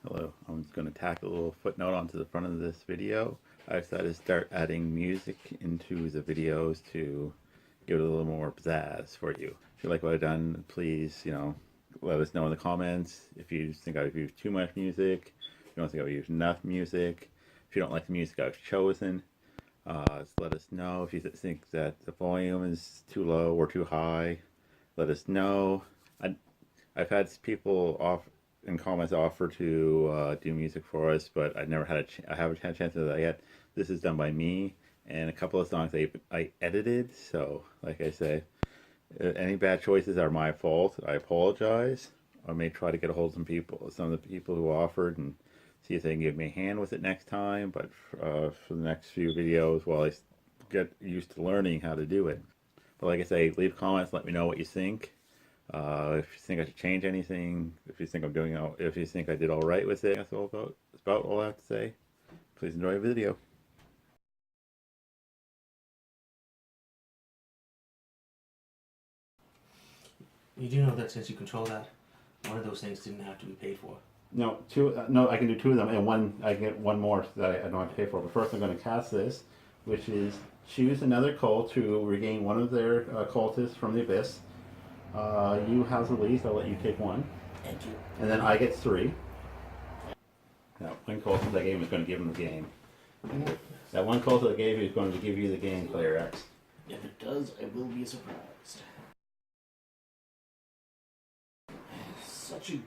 Hello, I'm just going to tack a little footnote onto the front of this video. I decided to start adding music into the videos to give it a little more pizzazz for you. If you like what I've done, please, let us know in the comments. If you think I've used too much music, if you don't think I've used enough music, if you don't like the music I've chosen, just let us know. If you think that the volume is too low or too high, let us know. I've had people in comments offer to do music for us, but I haven't had a chance to do that yet. This is done by me, and a couple of songs I edited. So, like I say, any bad choices are my fault. I apologize. I may try to get a hold of some of the people who offered, and see if they can give me a hand with it next time. But for the next few videos, while I get used to learning how to do it. But like I say, leave comments. Let me know what you think. If you think I should change anything, if you think if you think I did all right with it, that's about all I have to say. Please enjoy the video. You do know that since you control that, one of those things didn't have to be paid for. No, two. No, I can do two of them, and one I can get one more that I don't have to pay for. But first, I'm going to cast this, which is choose another cult to regain one of their cultists from the abyss. You have the least. I'll let you take one. Thank you. And then I get three. Now, one cultist I gave him is going to give him the game. That one cultist I gave you is going to give you the game, Player X. If it does, I will be surprised. Such a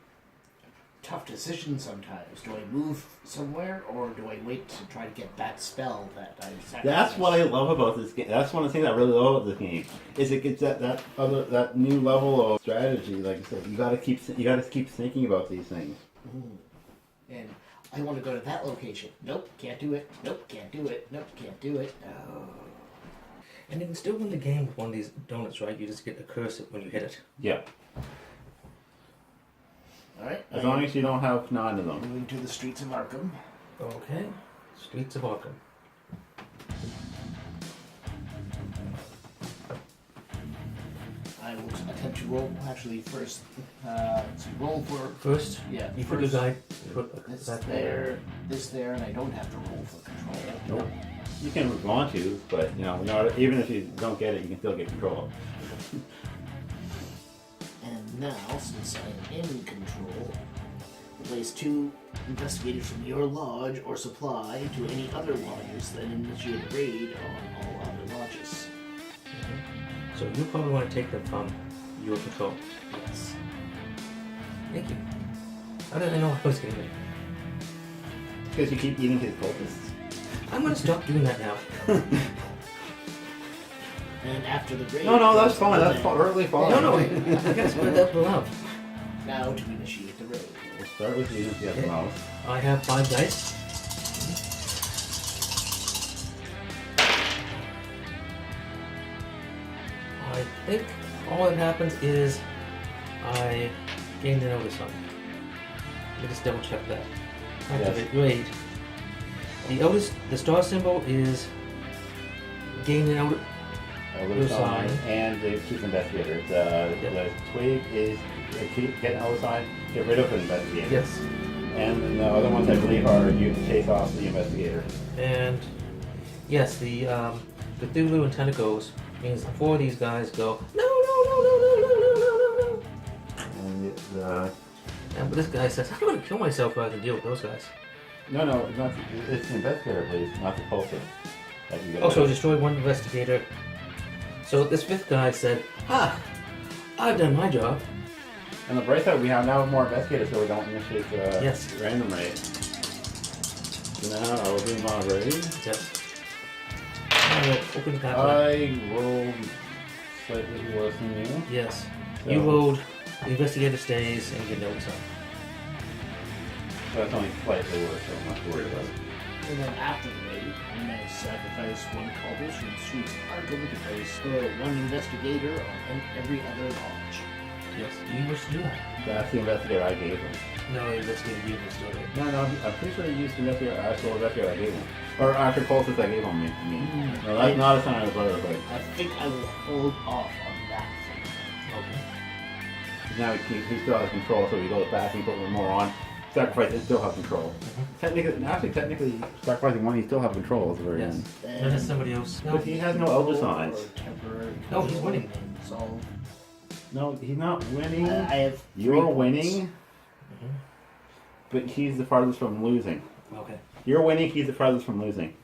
tough decision sometimes. Do I move somewhere, or do I wait to try to get that spell that I sacrificed? That's what I love about this game. That's one of the things I really love about this game. Is it gets that new level of strategy. Like I said, you got to keep thinking about these things. And I want to go to that location. Nope, can't do it. Nope, can't do it. Nope, can't do it. Oh. And you can still win the game with one of these donuts, right? You just get a curse when you hit it. Yeah. Alright. As long as you don't have 9 of them. Moving to the streets of Arkham. Okay. Streets of Arkham. I will attempt to roll, actually, first. Roll for. First? Yeah. You put a guy. Put this there, this there, and I don't have to roll for control. Nope. You can want to, but even if you don't get it, you can still get control. And now, since I am in control, place 2 investigators from your lodge or supply to any other lodges, then initiate a raid on all other lodges. So you probably want to take them from your control. Yes. Thank you. How did I know I was getting it? Because you keep eating his cultists. I'm going to stop doing that now. And after the raid... No, that's fine. That's early fine. No, I gotta spread that love. Now to initiate the raid. We'll start with you if you have the mouse. I have 5 dice. I think all that happens is I gain the notice on it. Let me just double check that. Activate raid. The star symbol is gain the notice. Sign and the chief investigator. The twig is get an sign, get rid of an investigator. Yes. And the other ones I believe are you chase off the investigator. And yes, the Cthulhu and Tentacles means 4 of these guys go no. And but this guy says I'm going to kill myself rather than deal with those guys. No, it's not. It's the investigator, please, not the culprit. Also, destroy 1 investigator. So this 5th guy said, I've done my job. And the bright side, we have now more investigators, so we don't initiate the random raid. So now I will do my raid. Yes. I will open that one. I rolled slightly worse than you. Yes. So you rolled the investigator stays and get notes on. That's only slightly worse, so I'm not worried about it. And then after the raid, you may sacrifice 1 cultist from the streets of Arkham to place 1 investigator on every other lodge. Yes. Do you wish to do that? That's the investigator I gave him. No, the investigator you can still do it. No, I'm pretty sure he used the actual investigator I gave him. Or actual cultist I gave him. No, that's not a sign of brother, but... I think I will hold off on that thing. Okay. Now he still has control, so he goes back and puts one more on. sacrifice, it still have control. Technically, sacrificing one, he still have control at the very Yes. end. Then has somebody else. No, But he has no elder signs. Or temporary No, he's control winning. Solve. No, he's not winning. I have 3 You're points. winning, but he's the farthest from losing. Okay. You're winning, he's the farthest from losing.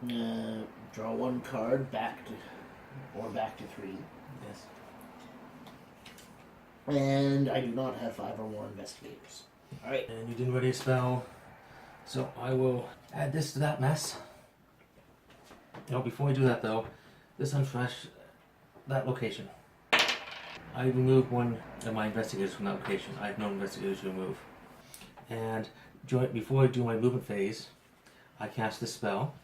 Draw 1 card back to 3. Yes. And I do not have 5 or more investigators. Alright. And you didn't ready a spell, so I will add this to that mess. No, before we do that though, this unfresh that location. I removed one of my investigators from that location. I have no investigators to remove. And before I do my movement phase, I cast this spell.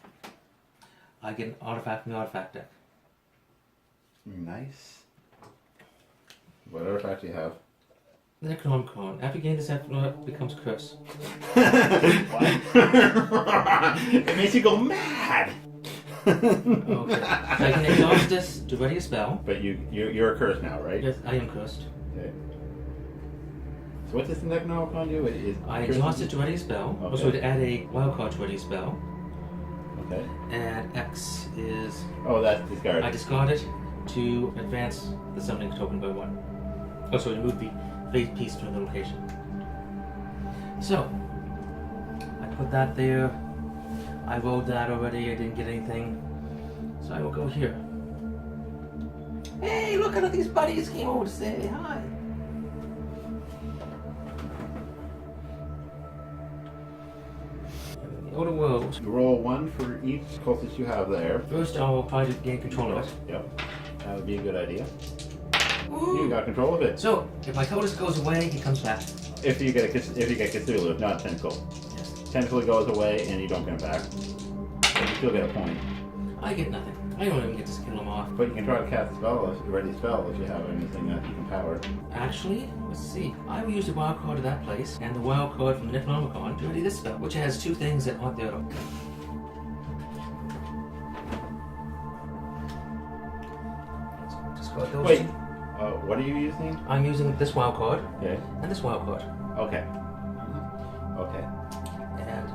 I get an artifact from the artifact deck. Nice. What artifact do you have? The Necronomicon. After you gain this artifact, it becomes cursed. It makes you go mad. Okay. So I can exhaust this to ready a spell. But you're cursed now, right? Yes, I am cursed. Okay. So what does the Necronomicon do? I exhaust it to ready a spell. Okay. Also, to add a wild card to ready a spell. Okay. And X is Oh, that's discarded. I discard it to advance the summoning token by 1. Also, to move the fate piece to another location. So, I put that there. I rolled that already. I didn't get anything. So I will go here. Hey, look at all these buddies came over to say hi. The Outer World. You roll 1 for each cultist you have there. First, I'll try to gain control of it. Yep. That would be a good idea. Ooh. You got control of it. So, if my cultist goes away, he comes back. If you get Cthulhu, if not Tentacle. Yes. Tentacle goes away and you don't get him back. But you still get a point. I get nothing. I don't even get to kill him off. But you can try to cast a spell, ready spell, if you have anything that you can power. Actually, let's see. I will use the wild card of that place and the wild card from the Necronomicon to ready this spell, which has 2 things that aren't there at all. Let's discard those Wait. 2. What are you using? I'm using this wild card Okay. and this wild card. Okay. Okay. And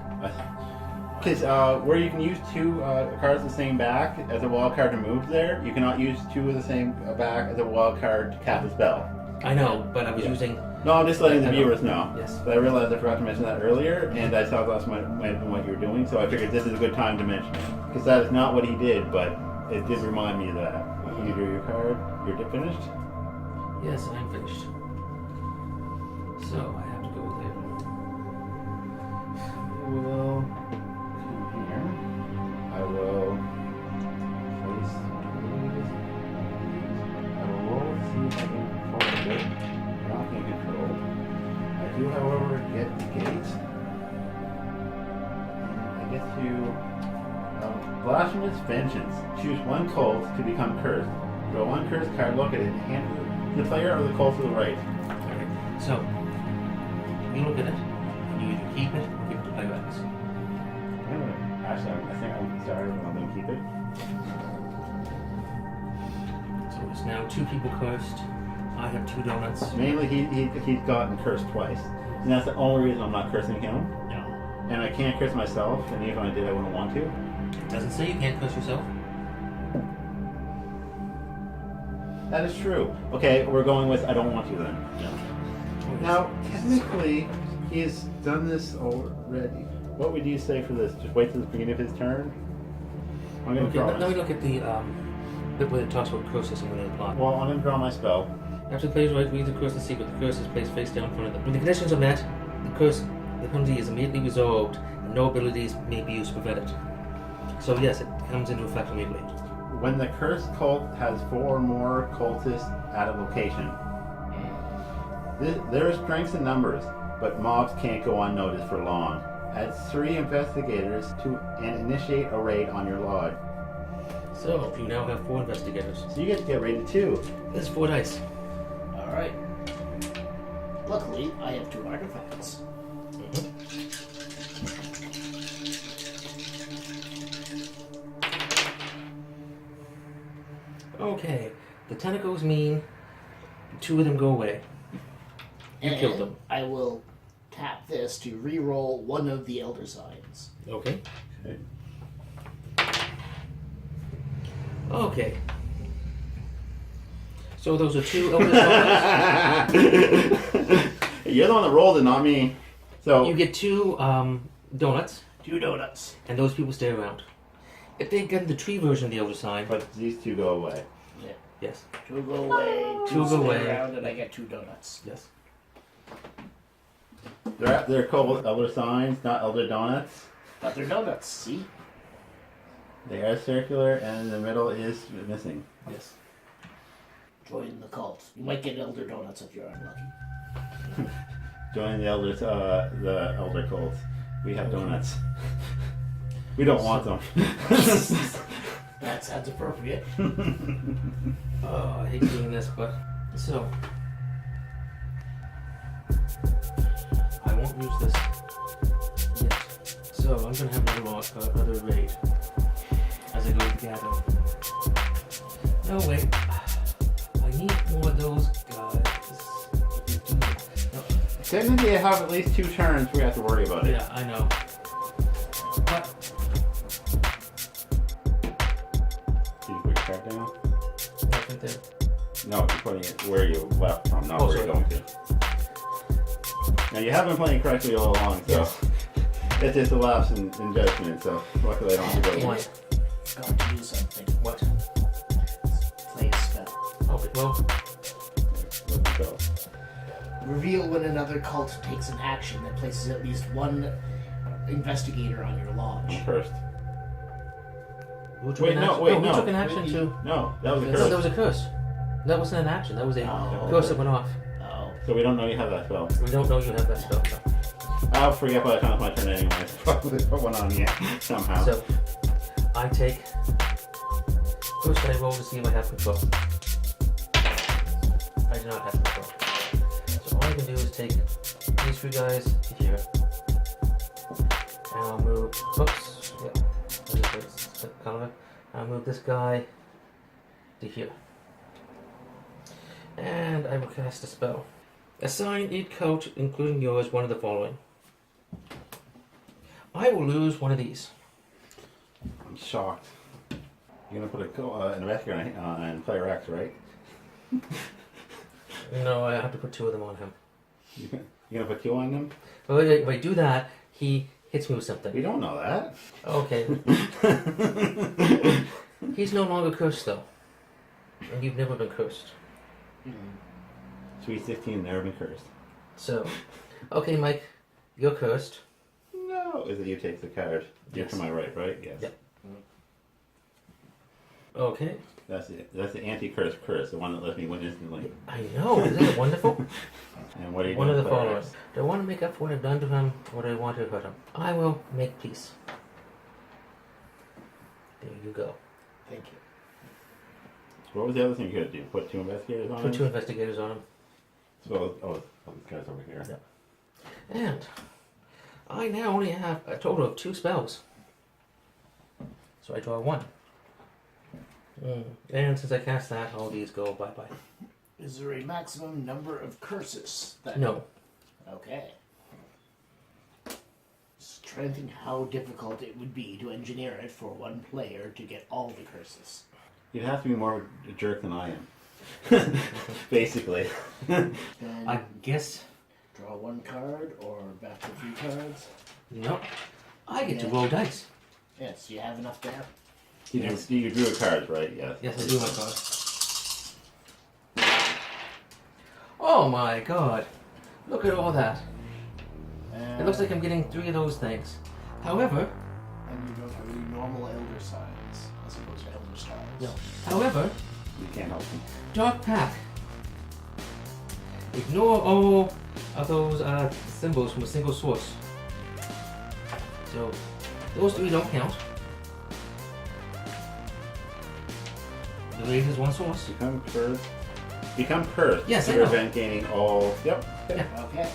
Because where you can use 2 cards of the same back as a wild card to move there, you cannot use 2 of the same back as a wild card to cast a spell. I know, but I was Yeah. using. No, I'm just letting the I know. viewers know. Yes. But I realized I forgot to mention that earlier, and I saw last might have been what you were doing, so I figured this is a good time to mention it. Because that is not what he did, but it did remind me of that. You drew your card. You're finished? Yes, I'm finished. So I have to go there. We will come here. I will place. I will roll to see if I can control it. Not in control. I do, however, get the gate. And I get to blasphemous vengeance. Choose 1 cult to become cursed. Draw 1 cursed card. Look at it. Hand it to the player or the cult to the right. Okay. So you look at it, and you either keep it or give it to player X. Actually, I think I'm sorry. I'm going to keep it. So it's now 2 people cursed. I have 2 donuts. Mainly, he's gotten cursed twice, and that's the only reason I'm not cursing him. No. And I can't curse myself, and even if I did, I wouldn't want to. It doesn't say you can't curse yourself. That is true. Okay, we're going with I don't want to then. No. Now, technically, he has done this already. What would you say for this? Just wait till the beginning of his turn. I'm going to Okay, draw. let me look at the bit where it talks about curses and when they apply. Well, I'm going to draw my spell. After the player's right, read the curse and see what the curse is placed face down in front of them. When the conditions are met, the penalty is immediately resolved, and no abilities may be used to prevent it. So yes, it comes into effect immediately. When the cursed cult has 4 or more cultists at a location, there are strengths in numbers, but mobs can't go unnoticed for long. Add 3 investigators and initiate a raid on your lodge. So you now have 4 investigators. So you get to get raided too. There's 4 dice. Alright. Luckily, I have 2 artifacts. Okay, the tentacles mean 2 of them go away. You And killed them. I will tap this to re-roll one of the elder signs. Okay. Okay. Okay. So those are 2 elder signs. You're the one that rolled it, not me. So You get 2 donuts, 2 donuts. and those people stay around. If they get the tree version of the elder sign, but these 2 go away. Yeah. yes, 2 go away, 2 Two go stay away. around, and I get 2 donuts. yes. They're called elder signs, not elder donuts. But they're donuts, see? They are circular, and in the middle is missing. Yes. Join the cult. You might get elder donuts if you're unlucky. Join the elders, the elder cult. We have donuts. We don't want them. That sounds appropriate. Oh, I hate doing this, but so I won't use this yet. So I'm gonna have another raid as I go to gather. No wait, I need more of those guys. No. Technically, you have at least 2 turns we have to worry about it. Yeah, I know. But Did you put your card down? right there. No, you're putting it where you left from, not Oh, where you're sorry. going to. Now, you have been playing correctly all along, so it's just a lapse in judgment, so luckily I don't have to go. What? Got to do something. What? Play a spell. Okay, well, Let's go. Reveal when another cult takes an action that places at least 1 investigator on your lodge. I'm first. who took Wait, an no, action? wait, no, no. who took an action too? No, that was a No, No, curse. that was a curse. That wasn't an action. That was a Oh. curse that went off. Oh. So we don't know you have that spell. We don't know you have that spell. No. I'll forget by the time it's my turn anyway. Probably put one on you somehow. So, I take. First, I roll to see if I have control. I do not have control. So, all I can do is take these 3 guys to here. And I'll move. Oops. Yeah. That's kind of it. I'll move this guy to here. And I will cast a spell. Assign each coach, including yours, one of the following. I will lose one of these. I'm shocked. You're gonna put an investigator on player X, right? No, I have to put 2 of them on him. You're gonna put 2 on them? But if I do that, he hits me with We something. don't know that. Okay. He's no longer cursed, though. And you've never been cursed. Sweet 16, never been cursed. So, okay, Mike, you're cursed. No, is it you take the card? You're Yes. to my right, right? Yes. Yep. Okay. That's it. That's the anti-curse curse, the one that lets me win instantly. I know, isn't it wonderful? And what are you One of doing? the player following. X? Do I want to make up for what I've done to him, or do I want to hurt him? I will make peace. There you go. Thank you. What was the other thing you could do? Put 2 investigators on Put him? 2 investigators on him. So, this guy's over here. Yeah. And I now only have a total of 2 spells. So I draw 1. And since I cast that, all these go bye-bye. Is there a maximum number of curses? That... No. Okay. Just trying to think how difficult it would be to engineer it for 1 player to get all the curses. You'd have to be more of a jerk than I am. Basically. Then I guess... draw 1 card or back to 3 cards. No. I get to roll dice. Yes, you have enough there. You drew a card, right? Yes. Yes, I do, my god. Oh my god. Look at all that. It looks like I'm getting 3 of those things. However, And you go through normal elder signs as opposed to elder stars. no. However, You can't help me. Dark Pack. Ignore all of those symbols from a single source. So, those 3 don't count. The raid is 1 source. Become cursed. Become cursed. Yes, to I know. prevent gaining all. Yep. Yeah. Okay.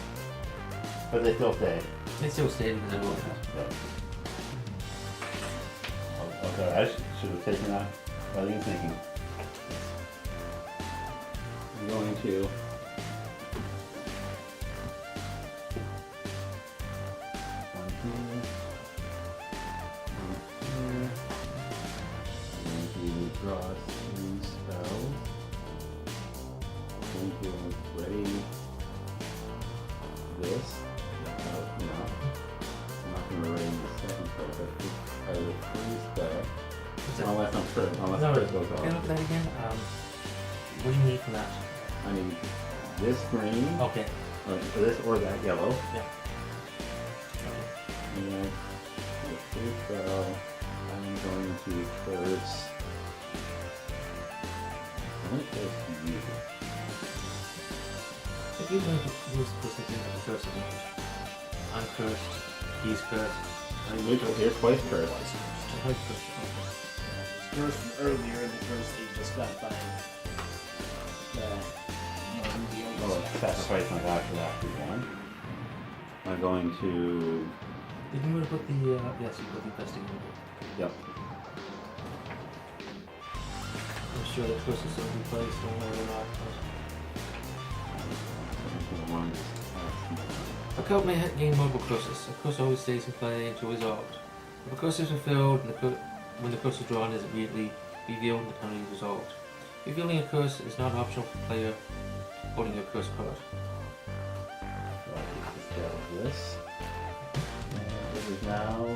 But they still stay. They still stay because I rolled that. Yep. Okay, I should have taken that. What are you thinking? I'm going to here. Here. I'm going to draw 3 spells. I'm going to ready this. No, I'm not going to ready the second spell, but I will freeze spell. Unless I'm sure, unless No, Chris goes can you look off. at that again? What do you need for that? I need this green, Okay. or this or that yellow, Yeah. and the free spell, I'm going to curse. I'm going to curse you. If you don't use specifically the curse advantage, I'm cursed, he's cursed, Here's twice cursed. I'm cursed. Curse from earlier and the curse they just got by the Oh, sacrifice my god for that one. I'm going to. Did you want to put the, yes, you put the investigator. Yep. I'm sure the curse is still in place, don't worry about it. A cult may gain multiple curses. A curse always stays in play until resolved. If a curse is fulfilled, when the curse is drawn, it is immediately revealed and eternally resolved. Revealing a curse is not optional for the player holding a curse card. So I can dispel this. And it is now.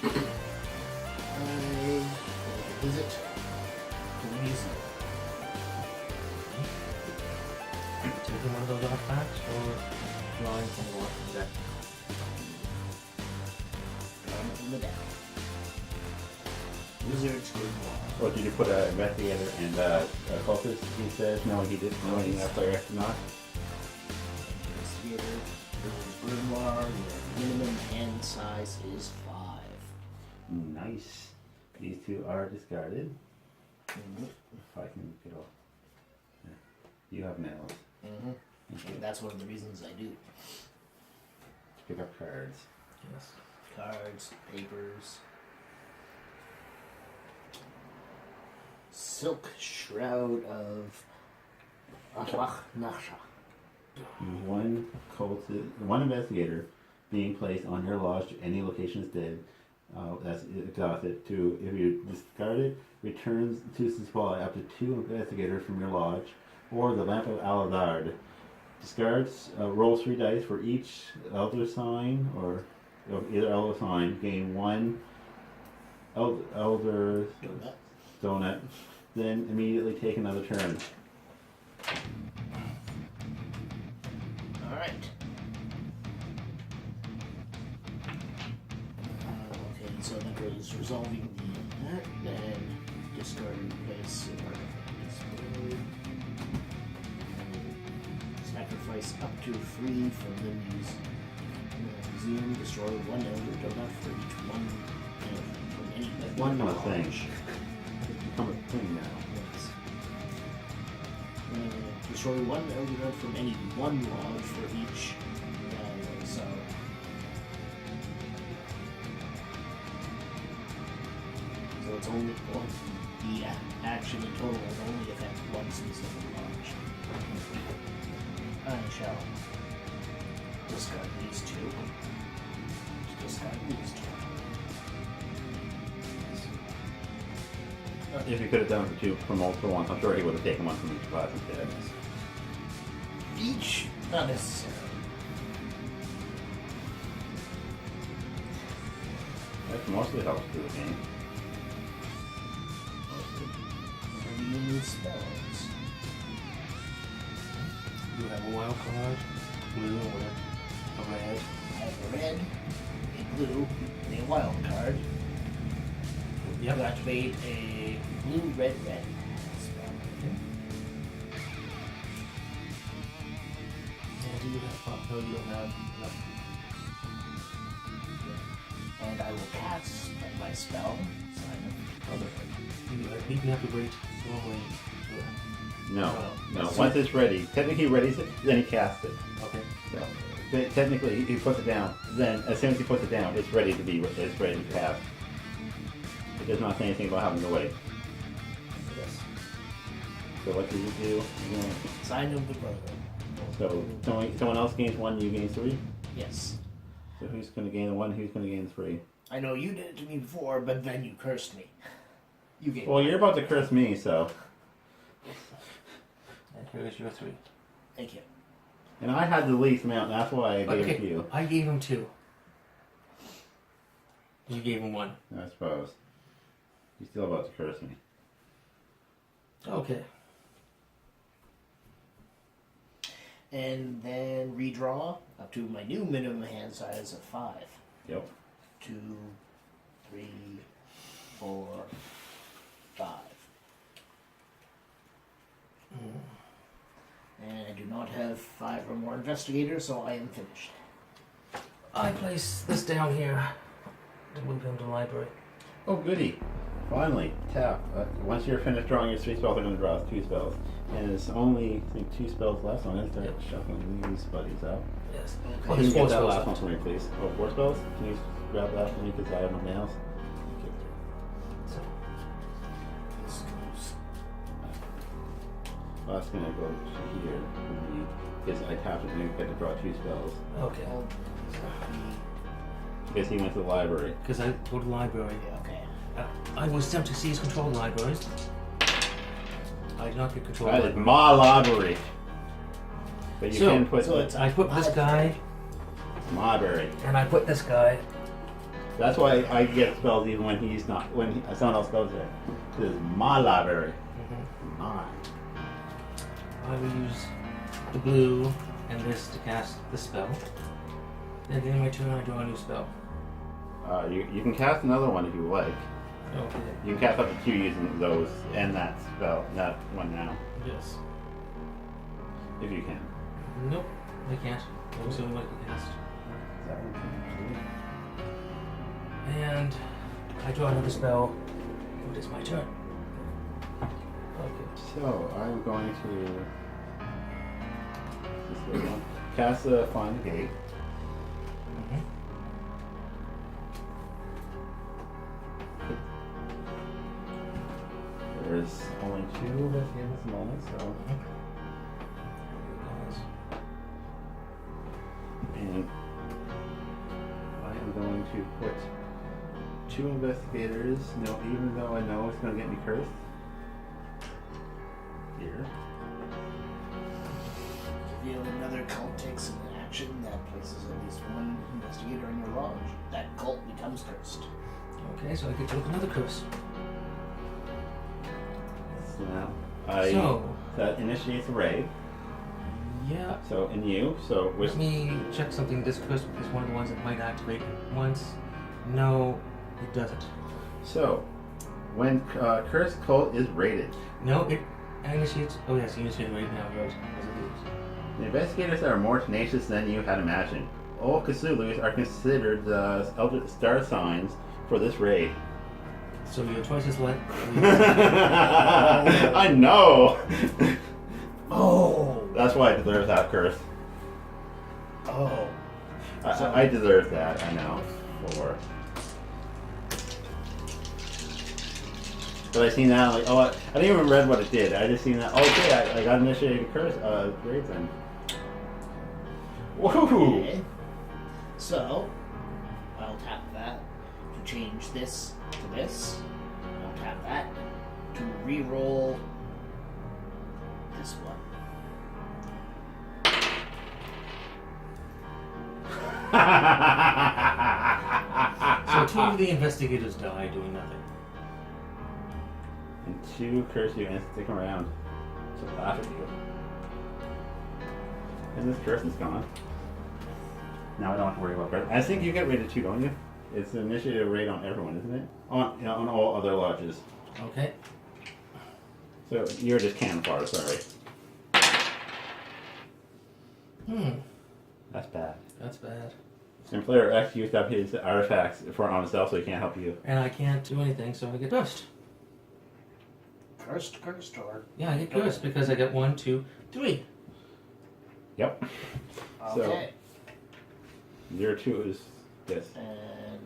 I visit to reason. Taking one of those artifacts or drawing from the walking deck. From the deck. Wizard's Grimoire. Oh, did you put an investigator and a cultist? He says no. He didn't know anything that player astronaut. Investigator, Wizard's Grimoire, your minimum hand size is 5. Nice. These 2 are discarded. Mm-hmm. If I can get off. Yeah. You have nails. Mm-hmm. Thank you. And that's one of the reasons I do. Pick up cards. Yes. Cards, papers. Silk Shroud of Atlach Nasha. One investigator being placed on your lodge to any location is dead. That's exhausted. 2, if you discard it, returns to supply up to 2 investigators from your lodge, or the Lamp of Aladard. Discards, rolls 3 dice for each elder sign, or either elder sign, gain 1 elder Donut. donut, then immediately take another turn. Alright. Okay, so that goes resolving that, then discarding place sacrifice up to 3 from the museum. Destroy 1 elder donut for each 1 from any One more lodge. thing. It's become a thing now. Yes. Destroy 1 elder donut from any 1 lodge for each. So. So it's only the action in total will only affect 1 specific lodge. I shall discard these 2. Discard these 2. If you could have done it for 2 from multiple ones, I'm sure he would have taken 1 from each class instead. Each? Not necessarily. That mostly helps through the game. Maybe you need spells. You have a wild card, blue or a red. I have a red, a blue, and a wild card. Yep. You activate a blue, red, red spell. And do you have no, you don't have enough. And I will cast my spell, Simon. You have to wait normally. No, no. That's Once it's ready, technically he readies it, then he casts it. Okay. So, technically he puts it down. Then as soon as he puts it down, it's ready to be. It's ready to cast. It does not say anything about having to wait. Yes. So what did you do? You know, Sign of the brother. so someone else gains 1, you gain 3? Yes. So who's going to gain the 1, who's going to gain 3? I know you did it to me before, but then you cursed me. You gave Well, you're about to curse me, so. And here is your 3. Thank you. And I had the least amount, and that's why I gave it to Okay, you, I gave him 2. You gave him 1. I suppose. You're still about to curse me. Okay. And then redraw up to my new minimum hand size of 5. Yep. 2, 3, 4, 5. And I do not have 5 or more investigators, so I am finished. I place this down here to move him to the library. Oh, goody. Finally, tap. Once you're finished drawing your 3 spells, I'm going to draw 2 spells. And it's only, I think, 2 spells left, so I'm going to start shuffling these buddies out. Yes. Okay. Well, Can there's you 4 get that spells last one left. for me, please? Oh, 4 spells? Can you grab that for me, because I have nothing else? So, This goes. Well, that's going to go to here, because I tapped it and I get to draw 2 spells. okay. Oh, Because he went to the library. Because I go to the library. yeah, okay. I was sent to seize control of the libraries. I did not get control That of is the my library. But you So- can put so it's I put this guy, library. and I put this guy. That's why I get spells even when he's not, when someone else goes there. This is my library. Mine. I will use the blue and this to cast the spell. Then at the end of my turn, I draw a new spell. You can cast another one if you like. Okay. You can cast up to 2 using those and that spell, that one now, Yes. if you can. Nope, I can't. That was the only one I can cast. And I draw another spell. It is my turn. Okay. So I'm going to this way one. Cast a Find Gate. Mm-hmm. There's only 2 of us here at this moment, so. And I am going to put 2 investigators, no, even though I know it's going to get me cursed. Here. Reveal another cult takes an action that places at least 1 investigator in your lodge. That cult becomes cursed. Okay, so I get to look another curse. So now that initiates a raid. Yeah. So in you, so which Let me check something. This curse is one of the ones that might activate once. No, it doesn't. so when cursed cult is raided, No, it initiates. Oh yes, you initiate right now. Right. As it is. the investigators are more tenacious than you had imagined. All Cthulhu's are considered the elder star signs for this raid. So your choice is what? I know. Oh! That's why I deserve that curse. Oh. I deserve that. I know. For. But I seen that, I'm like, oh, I didn't even read what it did. I just seen that. Oh, okay, I got initiated curse. Great then. Woohoo! Okay. So, I'll tap that to change this to this. I'll tap that to re-roll this one. So 2 of the investigators die doing nothing. And 2 curse you and stick around to laugh at you. And this curse is gone. Now I don't have to worry about curse. I think you get rated 2, don't you? It's an initiative rate on everyone, isn't it? On all other lodges. Okay. So you're just camouflage, sorry. That's bad. That's bad. And player X used up his artifacts on himself, so he can't help you. And I can't do anything, so I get cursed. Cursed, or... Yeah, I get cursed because I get 1, 2, 3. Yep. Okay. Your 2 is this. And...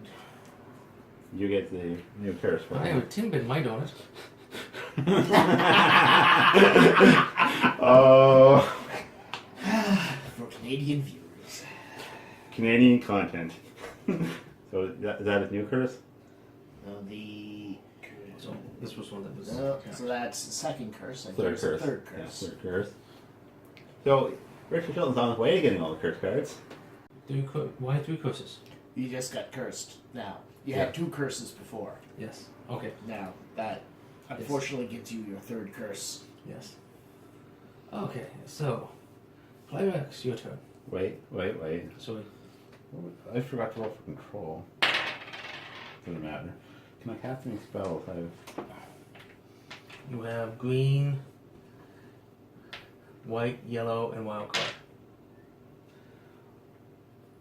You get the new curse for I have a Timbit in my donut. Oh, For Canadian viewers. Canadian content. So is that a new curse? So this was one that was. So that's the second curse. Third There's the curse. Third Yeah, curse. third curse. So Richard Chilton's on his way to getting all the curse cards. Why 3 curses? You just got cursed. Now you Yeah. had 2 curses before. Yes. Okay. Now that unfortunately gives you your 3rd curse. Yes. Okay, so Climax, your turn. Wait. Sorry. I forgot to roll for control. Doesn't matter. Can I cast any spells? You have green, white, yellow, and wild card.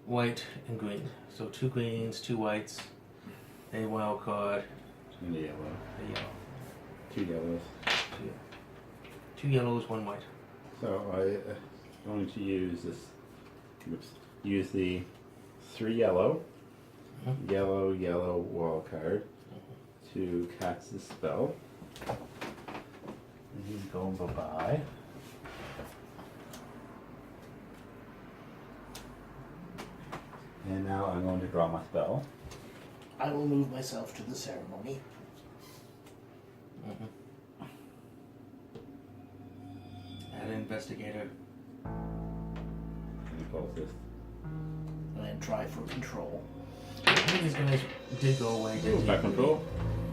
White and green. So 2 greens, 2 whites, a wild card, And a yellow. a yellow. 2 yellows. 2 yellows, 1 white. So I'm going to use this. Oops. Use the 3 yellow, Mhm. yellow wild card to cast the spell. And he's going bye-bye. And now I'm going to draw my spell. I will move myself to the ceremony. Add an investigator. And close this. And then try for control. I think these guys did go away. Ooh, back control.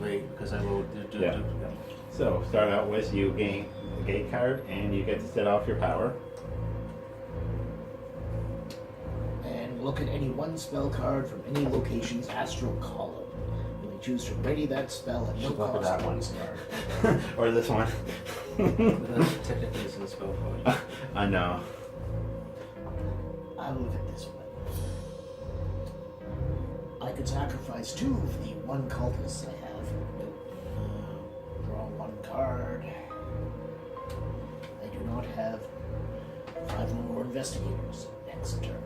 Wait, because I rolled. Yeah. So start out with you gain a gate card and you get to set off your power. And look at any 1 spell card from any location's astral column. You may choose to ready that spell at no Should look at cost that to one. this card. Or this one. That technically isn't a spell card. I know. I will look at this way. I could sacrifice 2 of the 1 cultists I have. Nope. Draw 1 card. I do not have 5 more investigators. Next turn.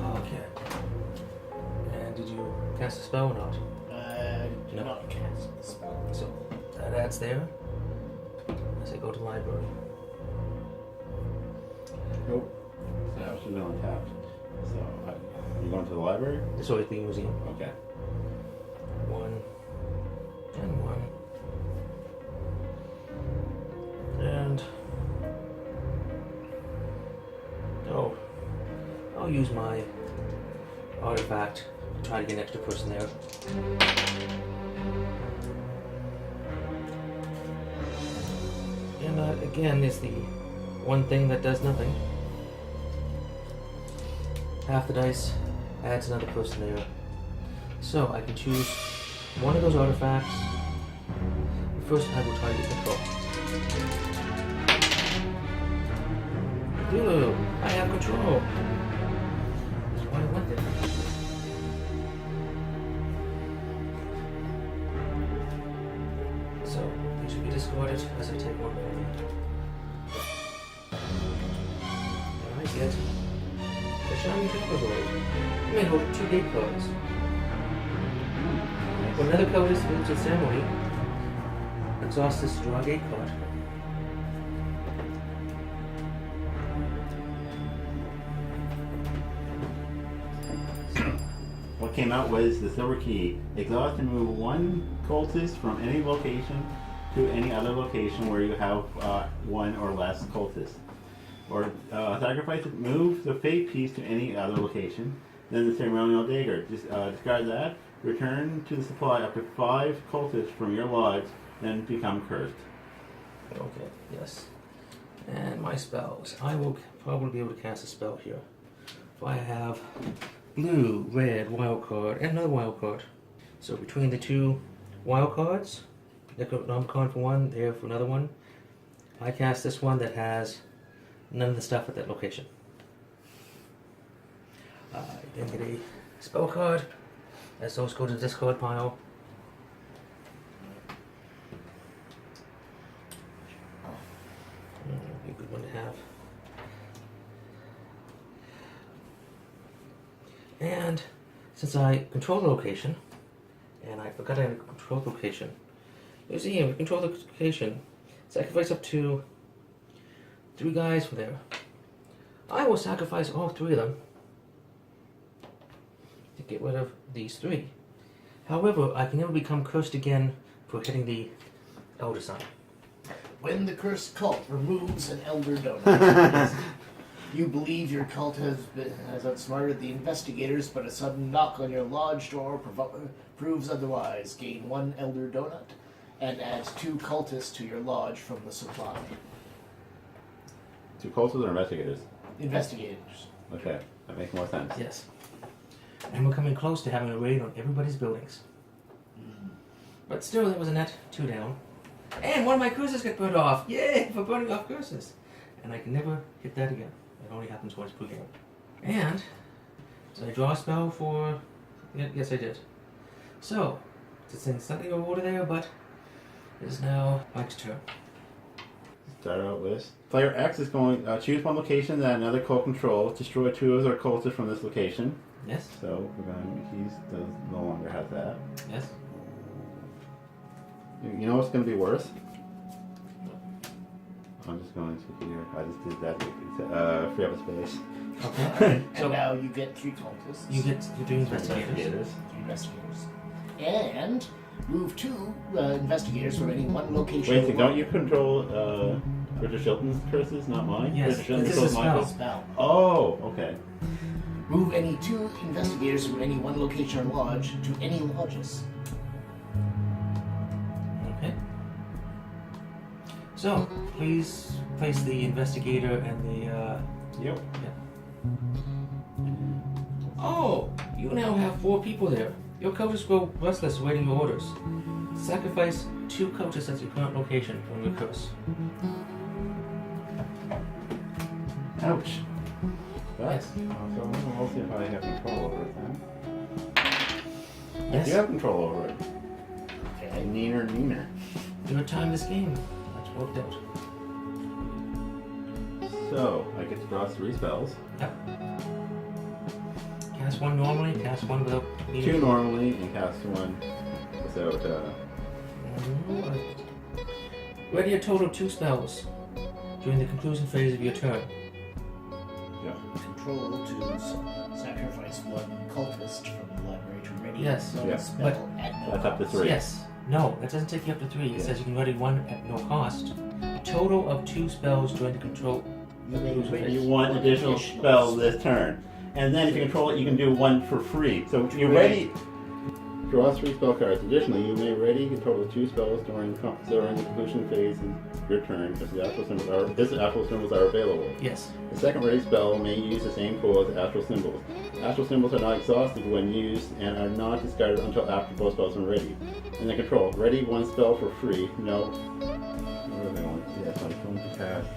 Okay. And did you cast a spell or not? Do No. not cast the spell. So that adds there. As I go to the library. Nope. Yeah, she's been untapped. So, you going to the library? Sorry, the museum. Okay. 1 and 1. And I'll use my artifact to try to get an extra person there. And that again is the one thing that does nothing. Half the dice adds another person there. So I can choose one of those artifacts. First I will try to get control. Ooh, I have control. That's why I went there. So they should be discarded as I take one from you. And I get the shiny Copperboard. You may hold 2 gate cards. When another code is moved to the ceremony, exhaust this to draw a gate card. What came out was the silver key. Exhaust and move 1 cultist from any location to any other location where you have 1 or less cultists. Or sacrifice it, move the fate piece to any other location. Then the ceremonial dagger. Just discard that. Return to the supply up to 5 cultists from your lodge, then become cursed. Okay, yes. And my spells. I will probably be able to cast a spell here. So I have blue, red, wild card, and another wild card. So between the 2 wild cards, Necronomicon for 1, there for another one, I cast this one that has none of the stuff at that location. I then get a spell card, as those go to the discard pile. Be a good one to have. And since I control the location, and I forgot I had a control location, You see here, we control the location. Sacrifice up to 3 guys for there. I will sacrifice all 3 of them to get rid of these 3. However, I can never become cursed again for hitting the Elder Sign. When the cursed cult removes an elder donut, you believe your cult has outsmarted the investigators, but a sudden knock on your lodge door proves otherwise. Gain 1 elder donut and adds 2 cultists to your lodge from the supply. 2 cultists or investigators? Investigators. Okay, that makes more sense. Yes. And we're coming close to having a raid on everybody's buildings. But still, there was a net 2 down. And one of my curses got burned off. Yay, for burning off curses. And I can never hit that again. It only happens once per game. And, did I draw a spell for... Yes, I did. So, it's in something of order there, but it is now Mike's turn. Start out list. Player X is going choose one location that another cult controls. Destroy 2 of their cultists from this location. Yes? So we're going. He no longer has that. Yes? You know what's going to be worse? I'm just going to here. I just did that to free up a space. Okay. And now you get 3 cultists. You get your 3 investigators. 3 investigators. And move 2 investigators from any one location. Wait, so don't you control Richard Shilton's curses, not mine? Yes, Richard Shilton this controls is my spell. Spell. Oh, okay. Move any 2 investigators from any one location or lodge to any lodges. Okay. So, please place the investigator and the, Yep. Oh! You now have 4 people there. Your cultists grow restless waiting your orders. Sacrifice 2 cultists at your current location from your curse. Ouch. Yes. So we'll see if I have control over it then. Yes? You have control over it. Okay. Neener. Your time this game. That's worked out. So I get to draw 3 spells. Yep. Cast 1 normally, cast 1 without... 2 normally and cast 1 without. Ready a total of 2 spells during the conclusion phase of your turn. Yeah. Control to sacrifice 1 cultist from the library to ready Yes. one Yeah. spell at no That's up to cost. 3. Yes. No, that doesn't take you up to 3. It Yeah. says you can ready 1 at no cost. A total of 2 spells during the control. You may ready You want additional spell this turn. And then if you control it, you can do 1 for free. So you ready. Draw 3 spell cards. Additionally, you may ready a total of 2 spells during the conclusion phase of your turn if the astral symbols are available. Yes. The second ready spell may use the same pool as astral symbols. Astral symbols are not exhausted when used and are not discarded until after both spells are ready. And then control. Ready 1 spell for free. No. Where are they going? Yes, I'm going to cast.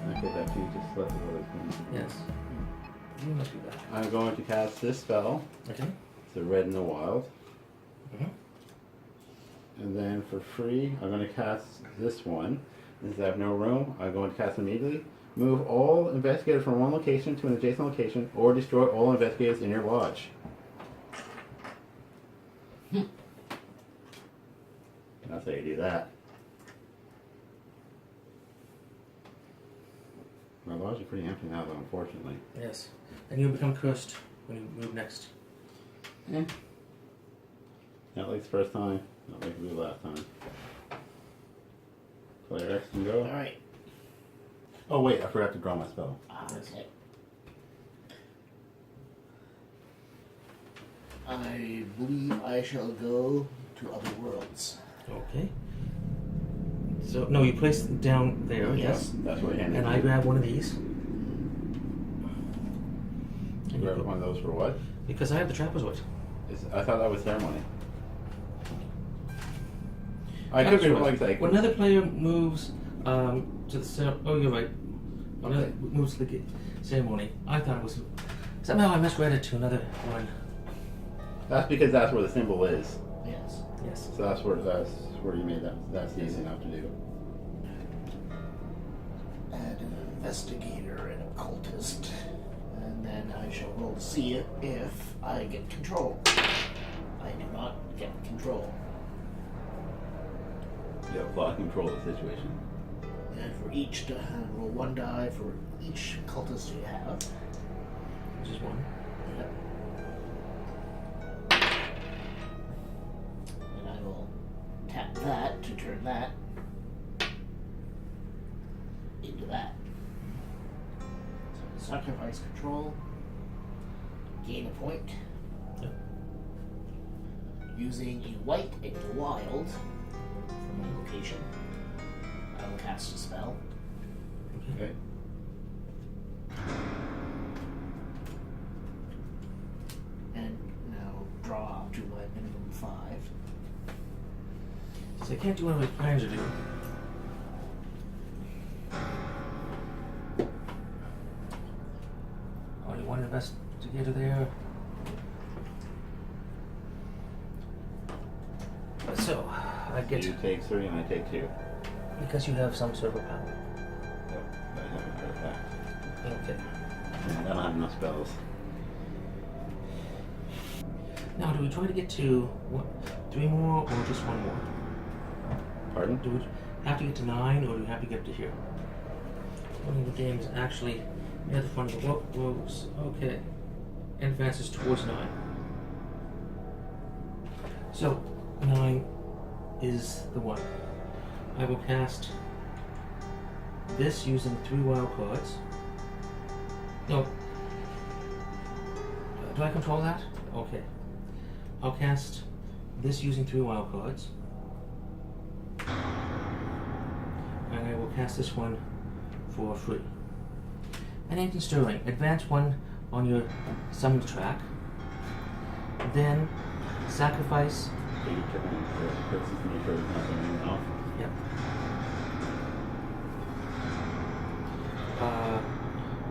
Okay, that you just left it where it's going to be. Yes. You must be back. I'm going to cast this spell. Okay. It's a Red in the Wild. Mhm. And then for free, I'm going to cast this one. Since I have no room, I'm going to cast immediately. Move all investigators from one location to an adjacent location, or destroy all investigators in your lodge. That's how you do that. My lodge is pretty empty now, though, unfortunately. Yes. And you'll become cursed when you move next. Not like the first time, not like the last time. Player X can go. Alright. Oh wait, I forgot to draw my spell. Okay. I believe I shall go to other worlds. Okay. So, no, you place it down there, yes. That's what I handed And you. I grab one of these. You grab one of those for what? Because I have the trapezoid. I thought that was ceremony. I could be like that. When another player moves to the oh, you're right. Another moves to the ceremony. I thought it was somehow I misread it to another one. That's because that's where the symbol is. Yes. Yes. So that's where you made that. That's easy enough to do. Add an investigator and a cultist. And then I shall roll to see if I get control. I do not get control. You have a lot of control of the situation. And for each, roll 1 die for each cultist you have. Which is 1. Yep. And I will tap that to turn that into that. So sacrifice control. Gain a point. Yep. Using a white and a wild from my location, I will cast a spell. Okay. And now draw up to my minimum 5. So I can't do what I was planning to do. Only one investigator there. So, I get You take 3 and I take 2. because you have some sort of a power. Yep. I haven't heard that. Okay. And I don't have enough spells. Now, do we try to get to 3 more or just 1 more? Pardon? Do we have to get to 9 or do we have to get to here? One of the games actually near the front of the book moves. Okay. And advances towards 9. So, 9 is the one. I will cast this using 3 wild cards. No. Do I control that? Okay. I'll cast this using 3 wild cards. And I will cast this one for free. And Nathan Sterling, advance 1 on your summon track. Then sacrifice. So you took the first is me for something off. Yep.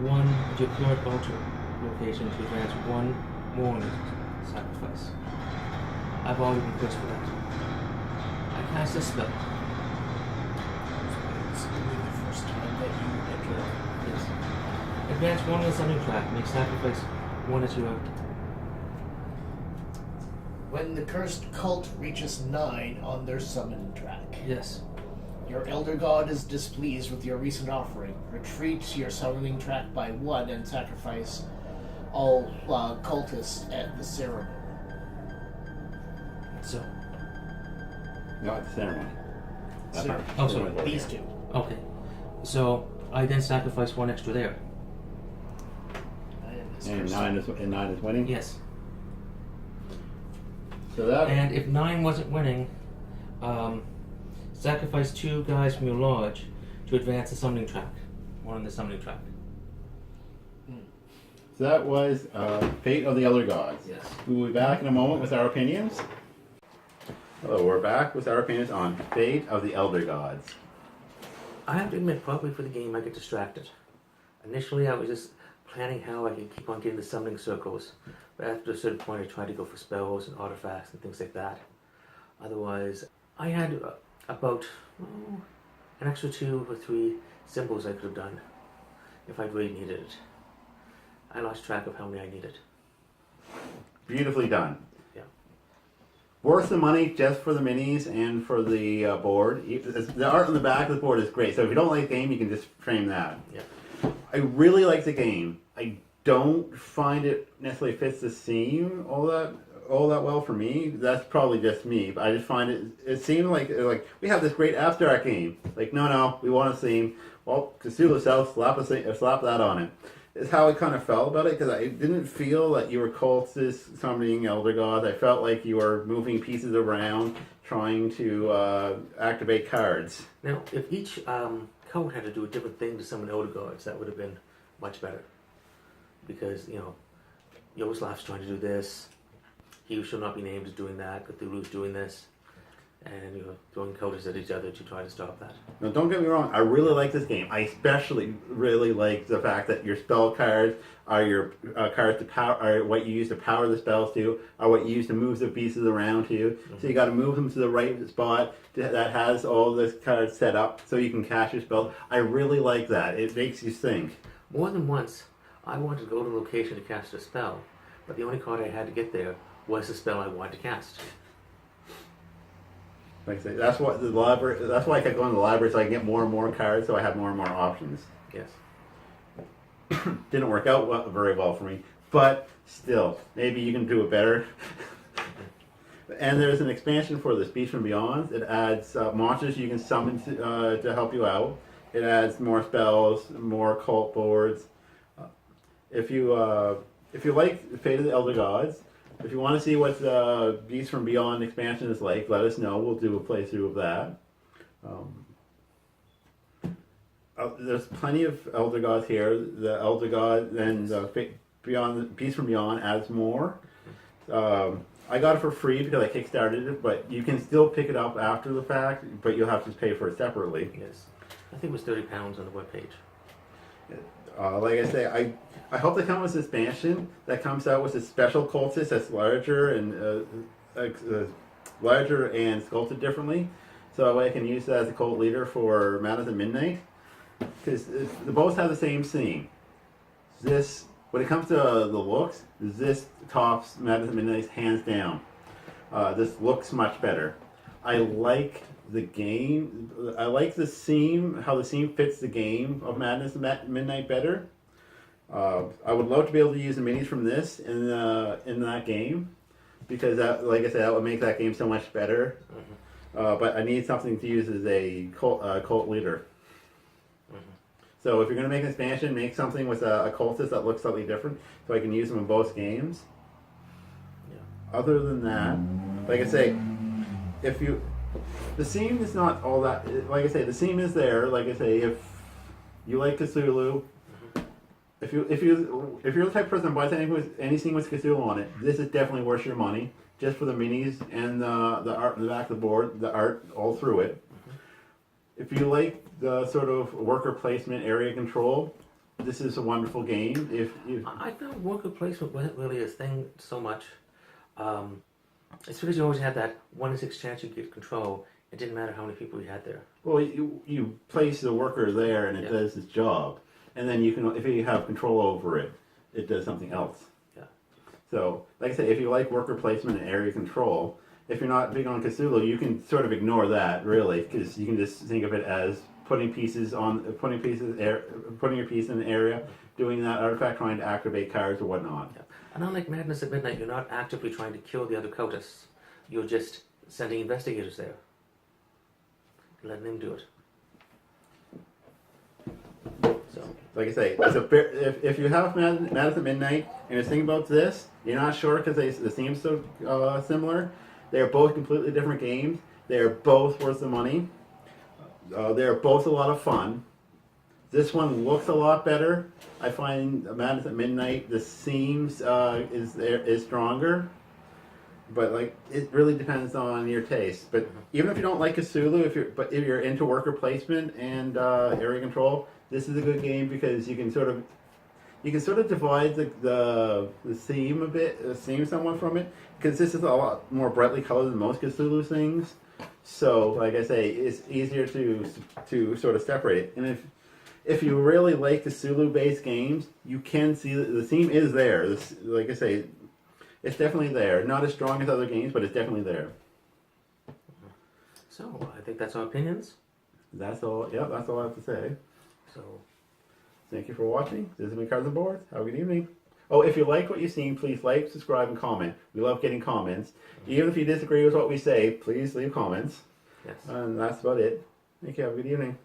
1 at your current altar location to advance 1 more on your sacrifice. I've already been cursed for that. I cast this spell. It's only the first time that you enter. Yes. Advance 1 on the summoning track. Make sacrifice 1 at your. When the cursed cult reaches 9 on their summon track, Yes. your elder god is displeased with your recent offering. Retreat to your summoning track by 1 and sacrifice all cultists at the ceremony. So. Not the ceremony. That So- part. Oh, sorry. Ceremony. These 2. Okay. So I then sacrifice 1 extra there. And this And cursed- 9 is winning. Yes. So that. And if 9 wasn't winning, sacrifice 2 guys from your lodge to advance the summoning track. 1 on the summoning track. So that was Fate of the Elder Gods. Yes. We will be back in a moment with our opinions. Hello, we're back with our opinions on Fate of the Elder Gods. I have to admit, probably for the game, I get distracted. Initially, I was just planning how I could keep on getting the summoning circles, but after a certain point, I tried to go for spells and artifacts and things like that. Otherwise, I had about an extra 2 or 3 symbols I could have done if I really needed it. I lost track of how many I needed. Beautifully done. Yeah. Worth the money just for the minis and for the board. The art on the back of the board is great. So if you don't like the game, you can just frame that. Yeah. I really like the game. I don't find it necessarily fits the theme all that well for me. That's probably just me. But I just find it seemed like we have this great abstract game. Like no, we want a theme. Well, Cthulhu South, slap that on it. Is how I kind of felt about it, because I didn't feel that you were cultists summoning elder gods. I felt like you were moving pieces around, trying to activate cards. Now, if each code had to do a different thing to summon elder gods, that would have been much better. Because, Yoslav's trying to do this, he who shall not be named is doing that, Cthulhu's doing this, and throwing codes at each other to try to stop that. Now, don't get me wrong, I really like this game. I especially really like the fact that your spell cards are your cards to power, are what you use to power the spells to, are what you use to move the pieces around to. Mm-hmm. So you got to move them to the right spot that has all the cards set up so you can cast your spell. I really like that. It makes you think. More than once, I wanted to go to a location to cast a spell, but the only card I had to get there was the spell I wanted to cast. Like I say, that's what the library. That's why I kept going to the library so I can get more and more cards, so I have more and more options. Yes. Didn't work out very well for me, but still, maybe you can do it better. And there's an expansion for this Beast from Beyond. It adds monsters you can summon to help you out. It adds more spells, more cult boards. If you like Fate of the Elder Gods, if you want to see what the Beast from Beyond expansion is like, let us know. We'll do a playthrough of that. There's plenty of Elder Gods here. The Elder God and the Beyond, Beast from Beyond adds more. I got it for free because I kickstarted it, but you can still pick it up after the fact, but you'll have to pay for it separately. Yes. I think it was £30 on the webpage. Like I say, I hope they come with this expansion that comes out with a special cultist that's larger and sculpted differently, so that way I can use that as a cult leader for Madness at Midnight. Because the both have the same theme. This, when it comes to the looks, this tops Madness at Midnight hands down. This looks much better. I like the game. I like the theme, how the theme fits the game of Madness at Midnight better. I would love to be able to use the minis from this in that game, because that, like I said, that would make that game so much better. But I need something to use as a cult leader. So if you're going to make an expansion, make something with a cultist that looks slightly different, so I can use them in both games. Yeah. Other than that, like I say, the theme is not all that. Like I say, the theme is there. Like I say, if you like Cthulhu, if you're the type of person that buys anything with Cthulhu on it, this is definitely worth your money, just for the minis and the art in the back of the board, the art all through it. If you like the sort of worker placement, area control, this is a wonderful game. I found worker placement wasn't really a thing so much. It's because you always had that 1 in 6 chance you get control. It didn't matter how many people you had there. Well, you place the worker there and it does its job, and then you can, if you have control over it, it does something else. Yeah. So, like I say, if you like worker placement and area control, if you're not big on Cthulhu, you can sort of ignore that, really, because you can just think of it as putting your piece in an area, doing that artifact, trying to activate cards or whatnot. Yeah. And unlike Madness at Midnight, you're not actively trying to kill the other cultists. You're just sending investigators there, letting them do it. So, like I say, if you have Madness at Midnight and you're thinking about this, you're not sure because the theme's so similar. They're both completely different games. They're both worth the money. They're both a lot of fun. This one looks a lot better. I find Madness at Midnight, the themes is stronger. But like, it really depends on your taste. But even if you don't like Cthulhu, if you're into worker placement and area control, this is a good game because you can sort of divide the theme a bit, the theme somewhat from it, because this is a lot more brightly colored than most Cthulhu things. So, like I say, it's easier to sort of separate it. And if you really like Cthulhu-based games, you can see the theme is there. Like I say, it's definitely there. Not as strong as other games, but it's definitely there. So I think that's our opinions. That's all. Yep, that's all I have to say. So, thank you for watching. This has been Cards and Boards. Have a good evening. Oh, if you like what you've seen, please like, subscribe, and comment. We love getting comments. Even if you disagree with what we say, please leave comments. yes. And that's about it. Thank you. Have a good evening.